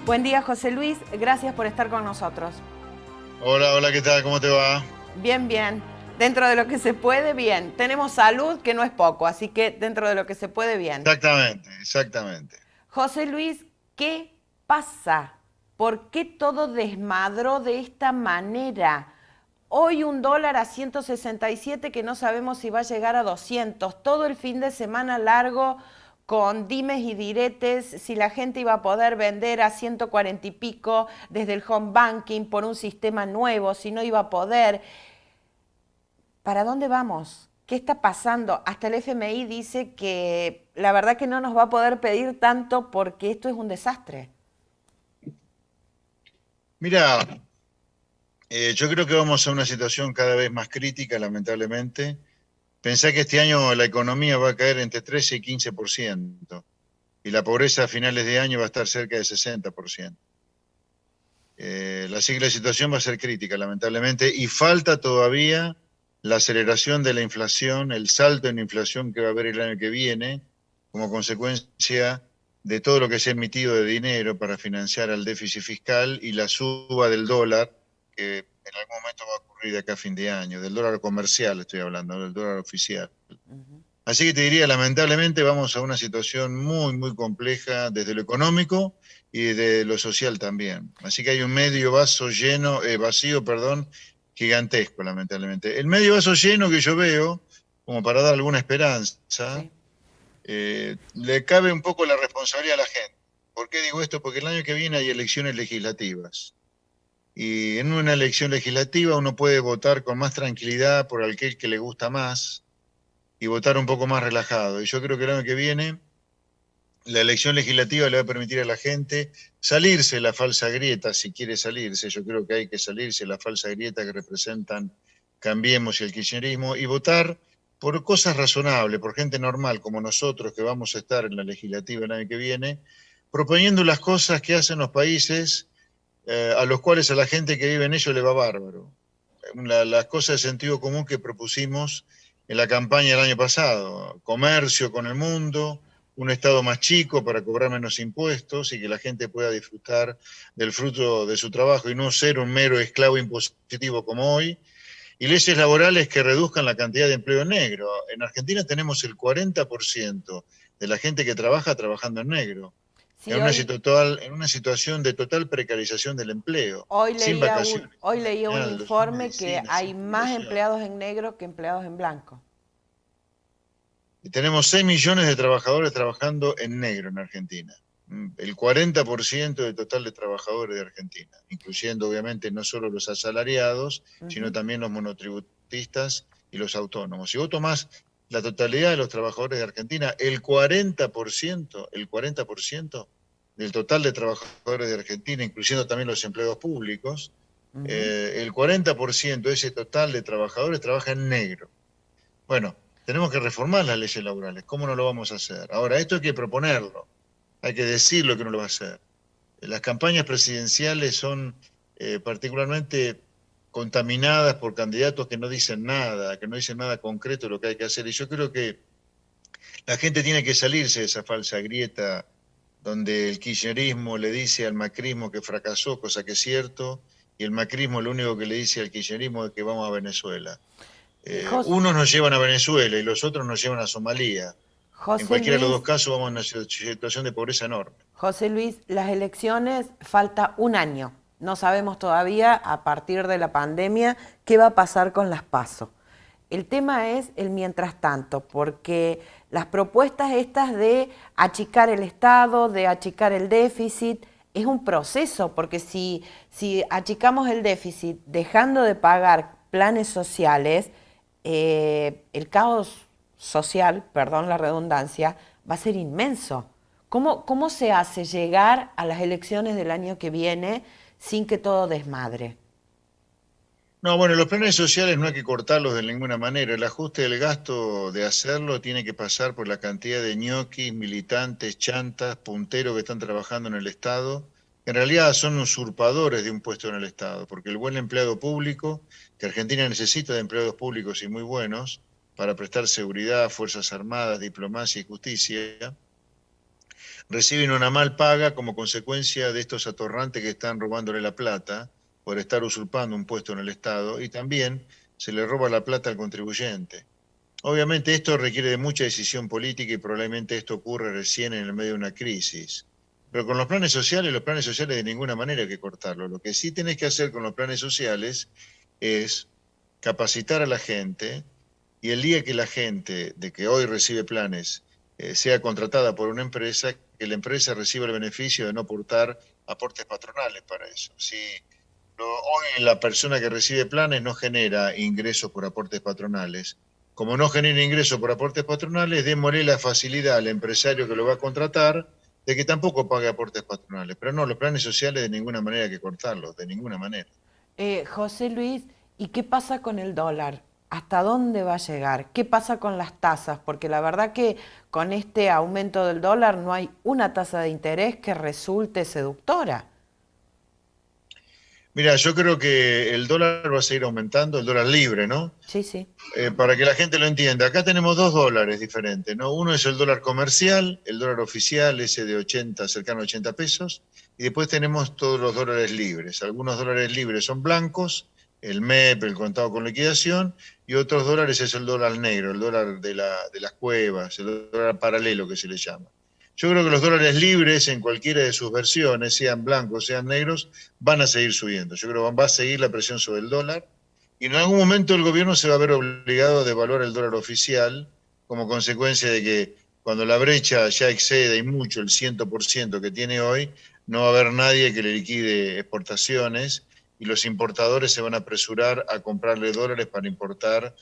Buen día, José Luis. Gracias por estar con nosotros. Hola, hola, ¿qué tal? ¿Cómo te va? Bien, bien. Dentro de lo que se puede, bien. Tenemos salud, que no es poco, así que dentro de lo que se puede, bien. Exactamente, exactamente. José Luis, ¿qué pasa? ¿Por qué todo desmadró de esta manera? Hoy un dólar a 167 que no sabemos si va a llegar a 200. Todo el fin de semana largo con dimes y diretes, si la gente iba a poder vender a 140 y pico desde el home banking por un sistema nuevo, si no iba a poder. ¿Para dónde vamos? ¿Qué está pasando? Hasta el FMI dice que la verdad que no nos va a poder pedir tanto porque esto es un desastre. Mira, yo creo que vamos a una situación cada vez más crítica, lamentablemente. Pensá que este año la economía va a caer entre 13 y 15%, y la pobreza a finales de año va a estar cerca de 60%. Así que la situación va a ser crítica, lamentablemente, y falta todavía la aceleración de la inflación, el salto en inflación que va a haber el año que viene, como consecuencia de todo lo que se ha emitido de dinero para financiar el déficit fiscal y la suba del dólar, que en algún momento va a ocurrir de acá a fin de año, del dólar comercial estoy hablando, del dólar oficial. Así que te diría, lamentablemente vamos a una situación muy, muy compleja desde lo económico y de lo social también. Así que hay un medio vaso lleno, vacío, perdón, gigantesco, lamentablemente. El medio vaso lleno que yo veo, como para dar alguna esperanza, Sí. le cabe un poco la responsabilidad a la gente. ¿Por qué digo esto? Porque el año que viene hay elecciones legislativas. Y en una elección legislativa uno puede votar con más tranquilidad por aquel que le gusta más y votar un poco más relajado. Y yo creo que el año que viene la elección legislativa le va a permitir a la gente salirse de la falsa grieta, si quiere salirse. Yo creo que hay que salirse de la falsa grieta que representan Cambiemos y el kirchnerismo y votar por cosas razonables, por gente normal como nosotros que vamos a estar en la legislativa el año que viene, proponiendo las cosas que hacen los países a los cuales a la gente que vive en ellos le va bárbaro. Las cosas de sentido común que propusimos en la campaña del año pasado, comercio con el mundo, un Estado más chico para cobrar menos impuestos y que la gente pueda disfrutar del fruto de su trabajo y no ser un mero esclavo impositivo como hoy, y leyes laborales que reduzcan la cantidad de empleo negro. En Argentina tenemos el 40% de la gente que trabaja trabajando en negro, Sí, hoy, en una situación de total precarización del empleo, sin vacaciones, hoy sin leía un aguinaldo, sin informe que medicina, sin hay más jubilación. empleados en negro que empleados en blanco. Y tenemos 6 millones de trabajadores trabajando en negro en Argentina. El 40% del total de trabajadores de Argentina, incluyendo obviamente no solo los asalariados, sino Ujú. también los monotributistas y los autónomos. Si vos tomás la totalidad de los trabajadores de Argentina, el 40% del total de trabajadores de Argentina, incluyendo también los empleados públicos, Ujú. el 40% de ese total de trabajadores trabaja en negro. Bueno, tenemos que reformar las leyes laborales. ¿Cómo no lo vamos a hacer? Ahora, esto hay que proponerlo, hay que decirlo que no lo va a hacer. Las campañas presidenciales son particularmente contaminadas por candidatos que no dicen nada concreto de lo que hay que hacer. Y yo creo que la gente tiene que salirse de esa falsa grieta donde el kirchnerismo le dice al macrismo que fracasó, cosa que es cierto, y el macrismo lo único que le dice al kirchnerismo es que vamos a Venezuela. Jos- Unos nos llevan a Venezuela y los otros nos llevan a Somalia. En José cualquiera de los Luis, dos casos vamos a una situación de pobreza enorme. José Luis, las elecciones falta un año. No sabemos todavía, a partir de la pandemia, qué va a pasar con las PASO. El tema es el mientras tanto, porque las propuestas estas de achicar el Estado, de achicar el déficit, es un proceso, porque si achicamos el déficit dejando de pagar planes sociales, el caos social, perdón la redundancia, va a ser inmenso. ¿Cómo se hace llegar a las elecciones del año que viene sin que todo desmadre? No, bueno, los planes sociales no hay que cortarlos de ninguna manera. El ajuste del gasto de hacerlo tiene que pasar por la cantidad de ñoquis, militantes, chantas, punteros que están trabajando en el Estado, que en realidad son usurpadores de un puesto en el Estado, porque el buen empleado público, que Argentina necesita de empleados públicos y muy buenos, para prestar seguridad, Fuerzas Armadas, diplomacia y justicia, reciben una mal paga como consecuencia de estos atorrantes que están robándole la plata por estar usurpando un puesto en el Estado, y también se le roba la plata al contribuyente. Obviamente esto requiere de mucha decisión política y probablemente esto ocurre recién en el medio de una crisis. Pero con los planes sociales de ninguna manera hay que cortarlos. Lo que sí tenés que hacer con los planes sociales es capacitar a la gente, y el día que la gente de que hoy recibe planes sea contratada por una empresa, que la empresa reciba el beneficio de no aportar aportes patronales para eso. Si hoy la persona que recibe planes no genera ingresos por aportes patronales, como no genera ingresos por aportes patronales, démosle la facilidad al empresario que lo va a contratar de que tampoco pague aportes patronales. Pero no, los planes sociales de ninguna manera hay que cortarlos, de ninguna manera. José Luis, ¿y qué pasa con el dólar? ¿Hasta dónde va a llegar? ¿Qué pasa con las tasas? Porque la verdad que con este aumento del dólar no hay una tasa de interés que resulte seductora. Mira, yo creo que el dólar va a seguir aumentando, el dólar libre, ¿no? Sí, sí. Para que la gente lo entienda, acá tenemos dos dólares diferentes, ¿no? Uno es el dólar comercial, el dólar oficial, ese de 80, cercano a 80 pesos, y después tenemos todos los dólares libres. Algunos dólares libres son blancos, el MEP, el contado con liquidación, y otros dólares es el dólar negro, el dólar de las cuevas, el dólar paralelo que se le llama. Yo creo que los dólares libres, en cualquiera de sus versiones, sean blancos, sean negros, van a seguir subiendo. Yo creo que va a seguir la presión sobre el dólar, y en algún momento el gobierno se va a ver obligado a devaluar el dólar oficial como consecuencia de que cuando la brecha ya excede y mucho el 100% que tiene hoy, no va a haber nadie que le liquide exportaciones, y los importadores se van a apresurar a comprarle dólares para importar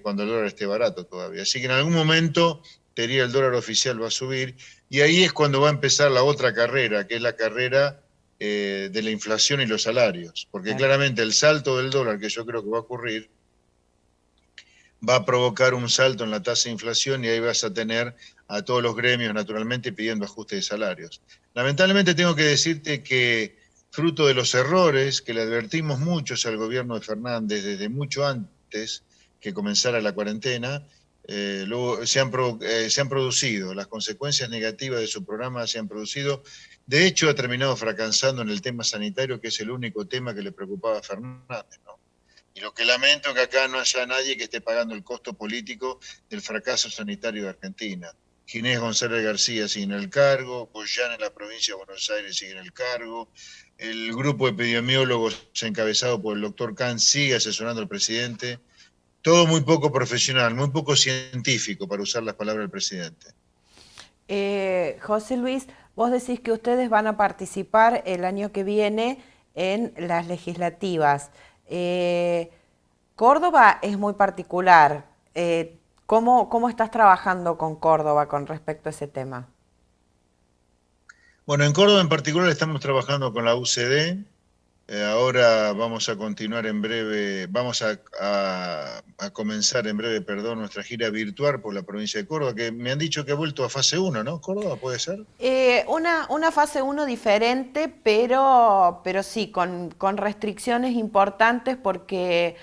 cuando el dólar esté barato todavía. Así que en algún momento, teoría, el dólar oficial va a subir, y ahí es cuando va a empezar la otra carrera, que es la carrera de la inflación y los salarios, porque Claro. claramente el salto del dólar que yo creo que va a ocurrir va a provocar un salto en la tasa de inflación, y ahí vas a tener a todos los gremios naturalmente pidiendo ajuste de salarios. Lamentablemente tengo que decirte que fruto de los errores que le advertimos muchos al gobierno de Fernández desde mucho antes que comenzara la cuarentena, luego se han producido, las consecuencias negativas de su programa se han producido. De hecho, ha terminado fracasando en el tema sanitario, que es el único tema que le preocupaba a Fernández, ¿no? Y lo que lamento es que acá no haya nadie que esté pagando el costo político del fracaso sanitario de Argentina. Ginés González García sigue en el cargo, Boyán en la provincia de Buenos Aires sigue en el cargo, el grupo de epidemiólogos encabezado por el doctor Khan sigue asesorando al presidente. Todo muy poco profesional, muy poco científico, para usar las palabras del presidente. José Luis, vos decís que ustedes van a participar el año que viene en las legislativas. Eh, Córdoba es muy particular. ¿Cómo estás trabajando con Córdoba con respecto a ese tema? Bueno, en Córdoba en particular estamos trabajando con la UCD. Ahora vamos a continuar en breve, a comenzar en breve, perdón, nuestra gira virtual por la provincia de Córdoba, que me han dicho que ha vuelto a fase 1, ¿no? Córdoba, ¿puede ser? Una fase uno diferente, pero sí, con restricciones importantes porque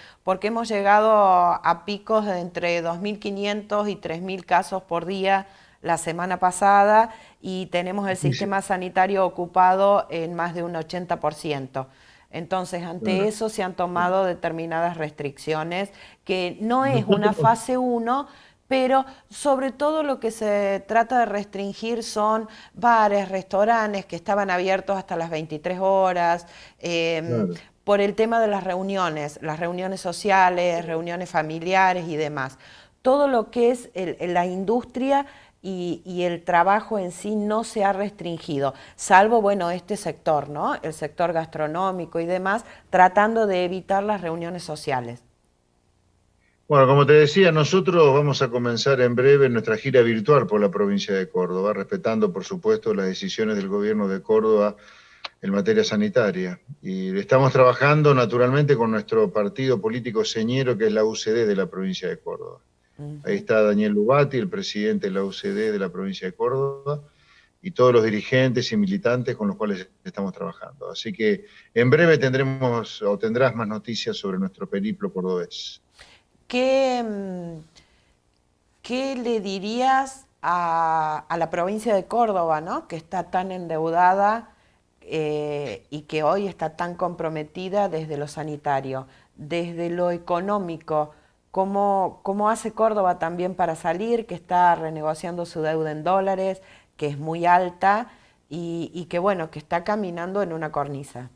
hemos llegado a picos de entre 2.500 y 3.000 casos por día la semana pasada, y tenemos el Sí, sí, sistema sanitario ocupado en más de un 80%. Entonces, ante claro. eso se han tomado determinadas restricciones, que no es una Nosotros, fase uno, pero sobre todo lo que se trata de restringir son bares, restaurantes que estaban abiertos hasta las 23 horas, claro. por el tema de las reuniones sociales, reuniones familiares y demás. Todo lo que es la industria y el trabajo en sí no se ha restringido, salvo, bueno, este sector, ¿no? El sector gastronómico y demás, tratando de evitar las reuniones sociales. Bueno, como te decía, nosotros vamos a comenzar en breve nuestra gira virtual por la provincia de Córdoba, respetando, por supuesto, las decisiones del gobierno de Córdoba en materia sanitaria. Y estamos trabajando naturalmente con nuestro partido político señero, que es la UCD de la provincia de Córdoba. Ahí Ujú. está Daniel Lubati, el presidente de la UCD de la provincia de Córdoba, y todos los dirigentes y militantes con los cuales estamos trabajando. Así que en breve tendremos o tendrás más noticias sobre nuestro periplo cordobés. ¿Qué, ¿Qué le dirías? a la provincia de Córdoba, ¿no? Que está tan endeudada y que hoy está tan comprometida desde lo sanitario, desde lo económico. ¿Cómo hace Córdoba también para salir? Que está renegociando su deuda en dólares, que es muy alta y que bueno, que está caminando en una cornisa.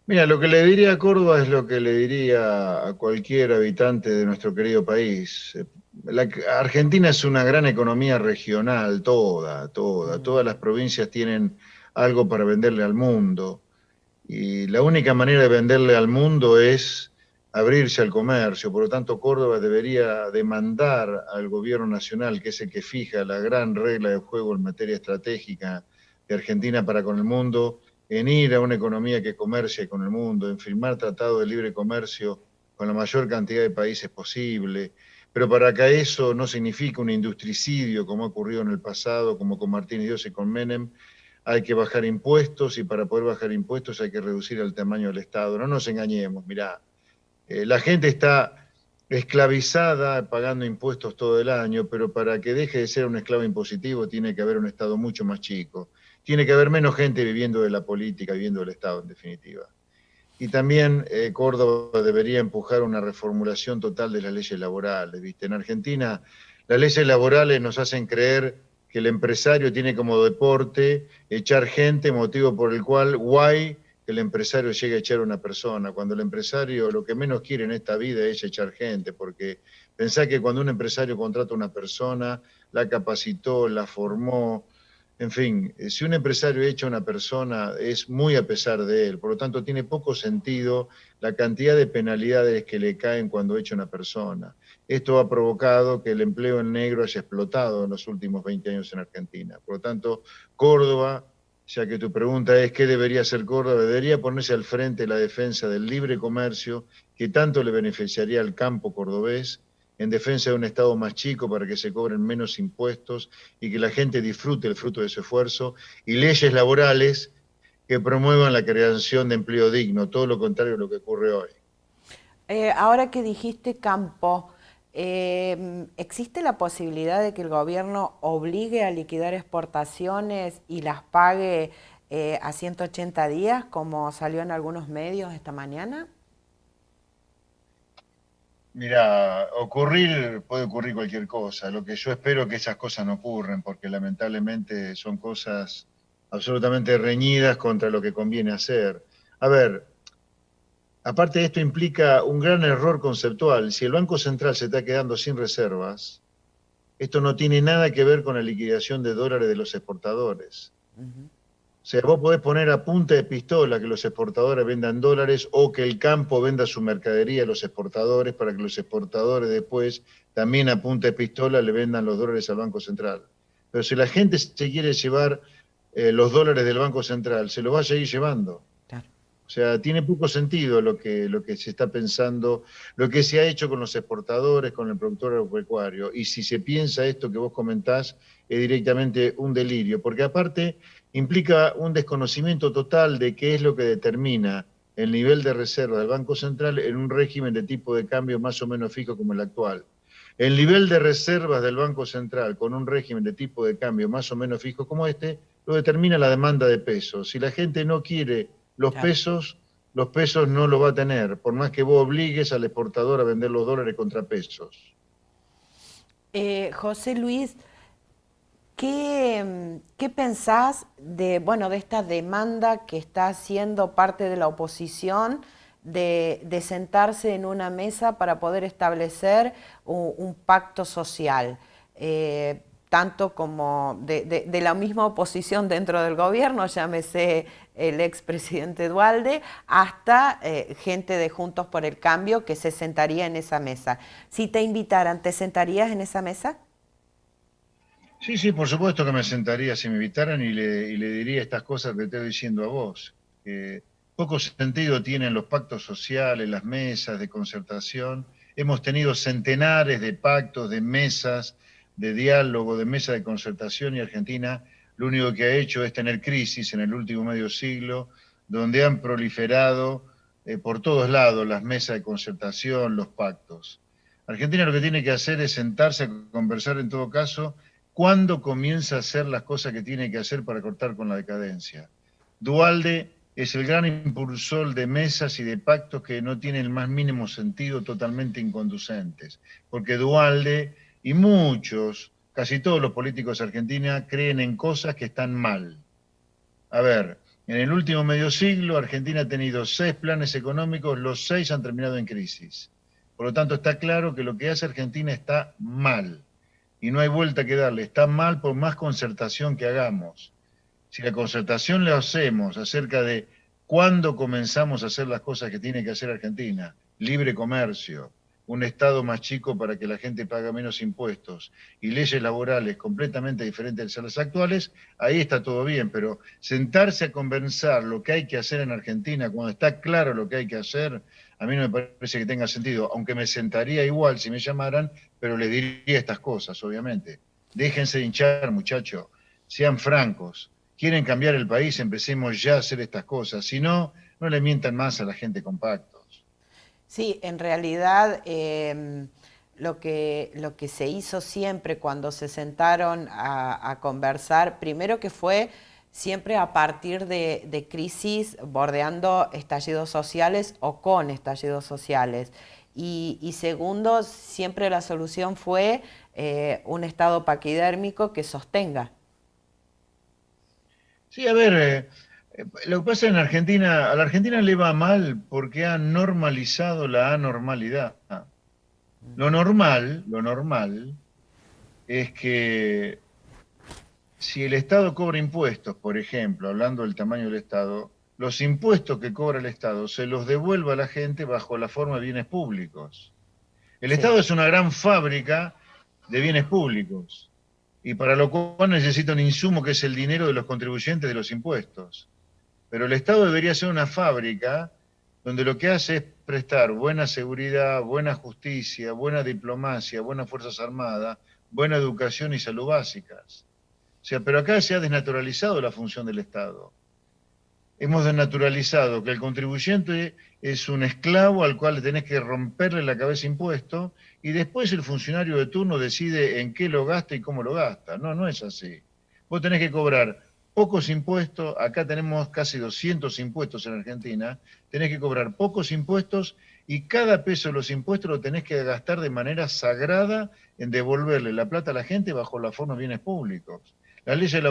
Mira, lo que le diría a Córdoba es lo que le diría a cualquier habitante de nuestro querido país. Argentina es una gran economía regional, todas las provincias tienen algo para venderle al mundo. Y la única manera de venderle al mundo es abrirse al comercio. Por lo tanto, Córdoba debería demandar al gobierno nacional, que es el que fija la gran regla de juego en materia estratégica de Argentina para con el mundo, en ir a una economía que comercie con el mundo, en firmar tratados de libre comercio con la mayor cantidad de países posible. Pero para que eso no signifique un industricidio como ha ocurrido en el pasado, como con Martínez Dios y con Menem, hay que bajar impuestos y para poder bajar impuestos hay que reducir el tamaño del Estado. No nos engañemos, mirá, la gente está esclavizada pagando impuestos todo el año, pero para que deje de ser un esclavo impositivo tiene que haber un Estado mucho más chico. Tiene que haber menos gente viviendo de la política, viviendo del Estado, en definitiva. Y también Córdoba debería empujar una reformulación total de las leyes laborales. ¿Viste? En Argentina, las leyes laborales nos hacen creer que el empresario tiene como deporte echar gente, motivo por el cual guay que el empresario llegue a echar a una persona. Cuando el empresario lo que menos quiere en esta vida es echar gente, porque pensá que cuando un empresario contrata a una persona, la capacitó, la formó, en fin, si un empresario echa a una persona es muy a pesar de él, por lo tanto tiene poco sentido la cantidad de penalidades que le caen cuando echa a una persona. Esto ha provocado que el empleo en negro haya explotado en los últimos 20 años en Argentina. Por lo tanto, Córdoba, ya que tu pregunta es qué debería hacer Córdoba, debería ponerse al frente la defensa del libre comercio que tanto le beneficiaría al campo cordobés, en defensa de un Estado más chico para que se cobren menos impuestos y que la gente disfrute el fruto de su esfuerzo, y leyes laborales que promuevan la creación de empleo digno, todo lo contrario de lo que ocurre hoy. Ahora que dijiste campo, ¿existe la posibilidad de que el gobierno obligue a liquidar exportaciones y las pague a 180 días, como salió en algunos medios esta mañana? Mira, puede ocurrir cualquier cosa. Lo que yo espero es que esas cosas no ocurran, porque lamentablemente son cosas absolutamente reñidas contra lo que conviene hacer. A ver, aparte de esto implica un gran error conceptual. Si el Banco Central se está quedando sin reservas, esto no tiene nada que ver con la liquidación de dólares de los exportadores. Ujú. O sea, vos podés poner a punta de pistola que los exportadores vendan dólares o que el campo venda su mercadería a los exportadores para que los exportadores después también a punta de pistola le vendan los dólares al Banco Central. Pero si la gente se quiere llevar los dólares del Banco Central, se los va a seguir llevando. Claro. O sea, tiene poco sentido lo que se está pensando, lo que se ha hecho con los exportadores, con el productor agropecuario. Y si se piensa esto que vos comentás, es directamente un delirio, porque aparte implica un desconocimiento total de qué es lo que determina el nivel de reserva del Banco Central en un régimen de tipo de cambio más o menos fijo como el actual. El nivel de reservas del Banco Central con un régimen de tipo de cambio más o menos fijo como este lo determina la demanda de pesos. Si la gente no quiere Claro. los pesos no lo va a tener, por más que vos obligues al exportador a vender los dólares contra pesos. José Luis, ¿qué pensás de, bueno, de esta demanda que está haciendo parte de la oposición de sentarse en una mesa para poder establecer un pacto social? Tanto como de la misma oposición dentro del gobierno, llámese el expresidente Dualde, hasta gente de Juntos por el Cambio que se sentaría en esa mesa. Si te invitaran, ¿te sentarías en esa mesa? Sí, sí, por supuesto que me sentaría si me invitaran y le diría estas cosas que te estoy diciendo a vos. Que poco sentido tienen los pactos sociales, las mesas de concertación. Hemos tenido centenares de pactos, de mesas, de diálogo, de mesas de concertación y Argentina lo único que ha hecho es tener crisis en el último medio siglo, donde han proliferado por todos lados las mesas de concertación, los pactos. Argentina lo que tiene que hacer es sentarse a conversar en todo caso cuándo comienza a hacer las cosas que tiene que hacer para cortar con la decadencia. Duhalde es el gran impulsor de mesas y de pactos que no tienen el más mínimo sentido, totalmente inconducentes, porque Duhalde y muchos, casi todos los políticos de Argentina creen en cosas que están mal. A ver, en el último medio siglo Argentina ha tenido 6 planes económicos, los 6 han terminado en crisis. Por lo tanto, está claro que lo que hace Argentina está mal. Y no hay vuelta que darle. Está mal por más concertación que hagamos. Si la concertación la hacemos acerca de cuándo comenzamos a hacer las cosas que tiene que hacer Argentina, libre comercio, un Estado más chico para que la gente pague menos impuestos y leyes laborales completamente diferentes a las actuales, ahí está todo bien, pero sentarse a conversar lo que hay que hacer en Argentina cuando está claro lo que hay que hacer, a mí no me parece que tenga sentido, aunque me sentaría igual si me llamaran, pero les diría estas cosas, obviamente. Déjense de hinchar, muchachos, sean francos. Quieren cambiar el país, empecemos ya a hacer estas cosas. Si no, no le mientan más a la gente con pactos. Sí, en realidad lo que se hizo siempre cuando se sentaron a conversar, primero que fue siempre a partir de crisis bordeando estallidos sociales o con estallidos sociales. Y segundo, siempre la solución fue un Estado paquidérmico que sostenga. Sí, a ver, lo que pasa en Argentina, a la Argentina le va mal porque ha normalizado la anormalidad. Lo normal es que si el Estado cobra impuestos, por ejemplo, hablando del tamaño del Estado, los impuestos que cobra el Estado se los devuelva a la gente bajo la forma de bienes públicos. El Sí. Estado es una gran fábrica de bienes públicos y para lo cual necesita un insumo que es el dinero de los contribuyentes de los impuestos. Pero el Estado debería ser una fábrica donde lo que hace es prestar buena seguridad, buena justicia, buena diplomacia, buenas fuerzas armadas, buena educación y salud básicas. O sea, pero acá se ha desnaturalizado la función del Estado. Hemos desnaturalizado que el contribuyente es un esclavo al cual le tenés que romperle la cabeza impuesto y después el funcionario de turno decide en qué lo gasta y cómo lo gasta. No, no es así. Vos tenés que cobrar pocos impuestos, acá tenemos casi 200 impuestos en Argentina, tenés que cobrar pocos impuestos y cada peso de los impuestos lo tenés que gastar de manera sagrada en devolverle la plata a la gente bajo la forma de bienes públicos. Las leyes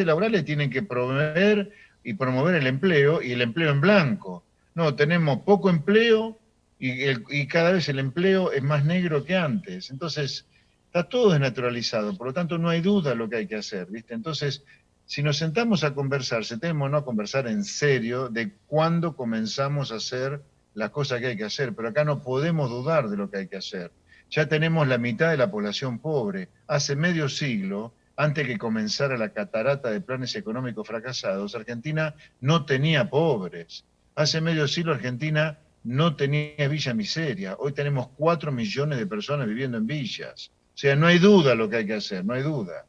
laborales tienen que promover y promover el empleo y el empleo en blanco. No, tenemos poco empleo y cada vez el empleo es más negro que antes. Entonces, está todo desnaturalizado, por lo tanto no hay duda lo que hay que hacer, ¿viste? Entonces, si nos sentamos a conversar, sentémonos a conversar en serio de cuándo comenzamos a hacer las cosas que hay que hacer, pero acá no podemos dudar de lo que hay que hacer. Ya tenemos la mitad de la población pobre. Hace medio siglo, antes que comenzara la catarata de planes económicos fracasados, Argentina no tenía pobres. Hace medio siglo Argentina no tenía villa miseria. Hoy tenemos 4 millones de personas viviendo en villas. O sea, no hay duda lo que hay que hacer, no hay duda.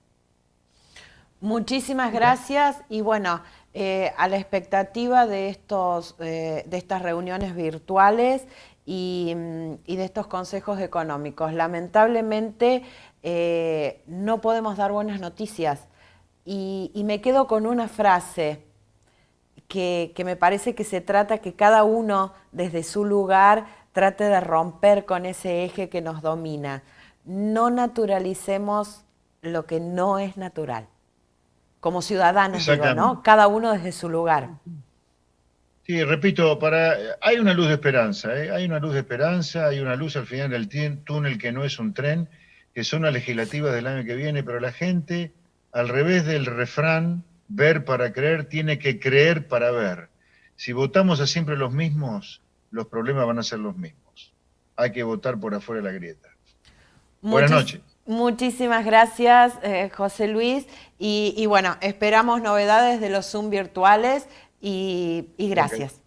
Muchísimas gracias y bueno, a la expectativa de de estas reuniones virtuales y de estos consejos económicos. Lamentablemente no podemos dar buenas noticias y me quedo con una frase que me parece que se trata que cada uno desde su lugar trate de romper con ese eje que nos domina. No naturalicemos lo que no es natural. Como ciudadanos, digo, Exactamente. ¿no? Cada uno desde su lugar. Sí, repito, hay una luz de esperanza, ¿eh? Hay una luz de esperanza, hay una luz al final del túnel que no es un tren, que son las legislativas del año que viene, pero la gente, al revés del refrán, ver para creer, tiene que creer para ver. Si votamos a siempre los mismos, los problemas van a ser los mismos. Hay que votar por afuera de la grieta. Buenas Muchis- noches. Muchísimas gracias, José Luis. Y bueno, esperamos novedades de los Zoom virtuales y Ok. gracias.